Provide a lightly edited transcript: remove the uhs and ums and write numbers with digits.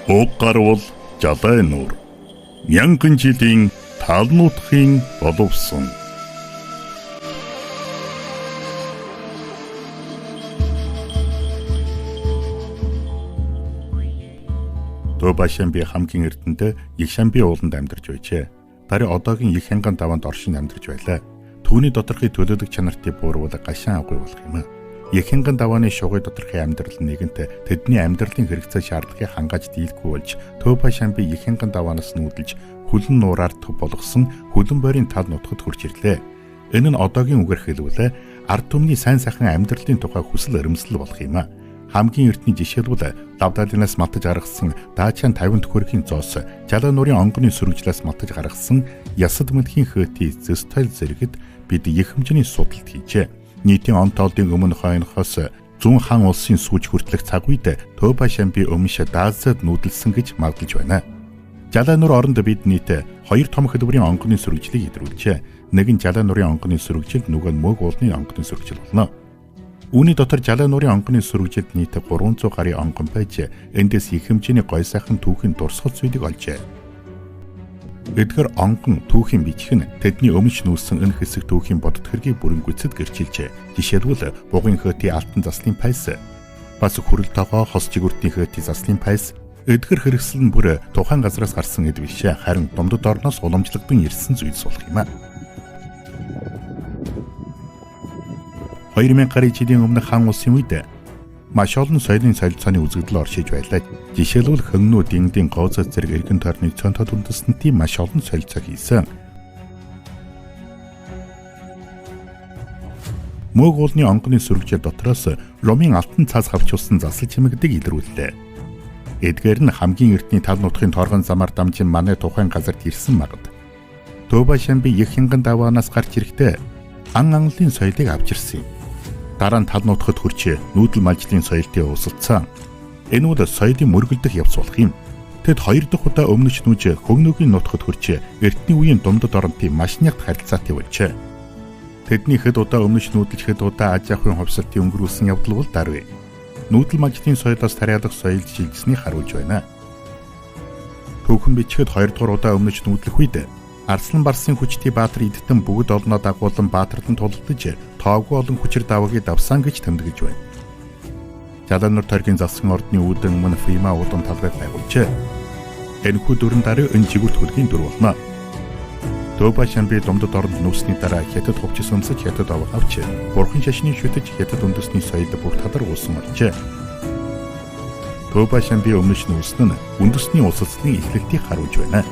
Уг гарвал жалай нуур. Мянган жилийн талнуудахын боловсон. Төбашамби хамгийн эрдэндээ Ихшамби ууланд амьдарч байжээ. Дарь одоогийн их хянган даваанд оршин амьдарч байлаа. Түүний доторхыг төлөөлөх чанартай буурвал гашаан агуй болох юм. Их хянган давааны шугай доторхын амьдрал нэгэнт тэдний амьдралын хэрэгцээ шаардлагыг хангааж дийлгүй болж Төбашамби их хянган даваанаас нүүдэлж хүлэн нуураар төв болгосон хүлэн бойрын тал нутгад хурж ирлээ. Энэ нь одоогийн үгээр хэлбэл ард түмний сайн сайхан амьдралын тухай хүсэл эрмэлзэл болох юм. Хамгийн эртний жишээлбэл Лавдалинаас матаж гаргасан Даачаан 50 төхөрхийн зоос, Жалаа нуурын онгоны сүрэгжлээс матаж гаргасан Ясад мэлхийн хөөти зөстөл зэрэгт бид их хэмжээний судалт хийжээ. Нийтийн он тоолдын өмнө хойнохоос зүүн хаан улсын сүүж хүртэлх цаг үед Төбашамби өмш Даазад нүүдэлсэн гэж магадalж байна. Жалаа нуур оронд бид нийт 2 том хэлбэрийн онгоны сүрэгжлийг илрүүлжээ. Нэг нь Жалаа нуурын онгоны сүрэгжил, нөгөө нь Мөг уулны онгоны сүрэгжил болно. Үүний дотор Жалаа нуурын онгоны сүрэгжилд нийт 300 гаруй онгон байж, эндээс их хэмжээний гой сайхан түүхийн дурсгал зүйлийг олжээ. Эдгээр онгон түүхийн бичиг нь тэдний өмнөж нүүсэн энэ хэсэг түүхийн бодит хэргийг бүрэн гүйцэд гэрчилжээ. Жишээлбэл бугын хөөти алтан заслын пайс, бас хүрэл тогоо хос жигүртийн хөөти заслын пайс, эдгээр хэрэгсэл нь бүр тухайн газраас гарсан эд биш, харин Думдад орноос уламжлагдсан ирсэн зүйлс болох юм. 2000 гаруй жилийн өмнө хаан улсын үед маш олон соёлын солилцооны үзэгдэл оршиж байлаа. Жишээлбэл Хөнгнүү Дингдийн Гоозо зэрэг эргэн тойрны цонтод үндэстэнтийн маш олон солилцоо хийсэн. Мөг уулны онгоны сүрэгжил дотроос Ромын алтан цаас хавчулсан засал чимэгдэг илрүүллээ. Эдгээр нь хамгийн эртний тал нутгийн торгон замаар дамжин манай тухайн газарт ирсэн магад. Төбашамби их хянган даваанаас гарч ирэхдээ ан анлын соёлыг авчирсан юм. Дараа нь тал нутгад хурч нүүдэл малжлын соёлтой уулзсан. Энэ бол соёлын мөргөлдөх явц болох юм. Тэд 2 дахь удаа өмнөч нүүж Хөнгнөөгийн нутгад хурч эртний үеийн Думдад оронтой маш нягт харилцаатай болжээ. Тэдний хэд удаа өмнөч нүүдэлж хэд удаа аж ахуйн хувьсалтын өнгөрүүлсэн явдал бол даруй. Нүүдэл малжлын соёлоос тариалах соёл шилжсэнийг харуулж байна. Түүхэн бичгэд 2 дугаар удаа өмнөч нүүдлэх үед Арслан Барсын хүчтэй баатар идтэн бүгд олноо дагуулan баатарлан тулалдаж тооггүй олон хүчээр даваагийг давсан гэж тэмдэглэж байна. Жалаа нуур тойргийн засгийн ордны үүдэн мөн Фима удам талбай байгуулжээ. Энэхүү дөрөн даруй энэ жигүүрт хөлгийн дүр болно. Төбашамби Думдад оронд нүүсний дараа Хятад хувьчс өмсөж Хятад авах авч бурхан шашныг шүтэж Хятад үндэсний соёлд бүх тадаргуулсан оржээ. Төбашамби өмнөч нүүсэн нь үндэсний улсалцлын эхлэлтийг харуулж байна.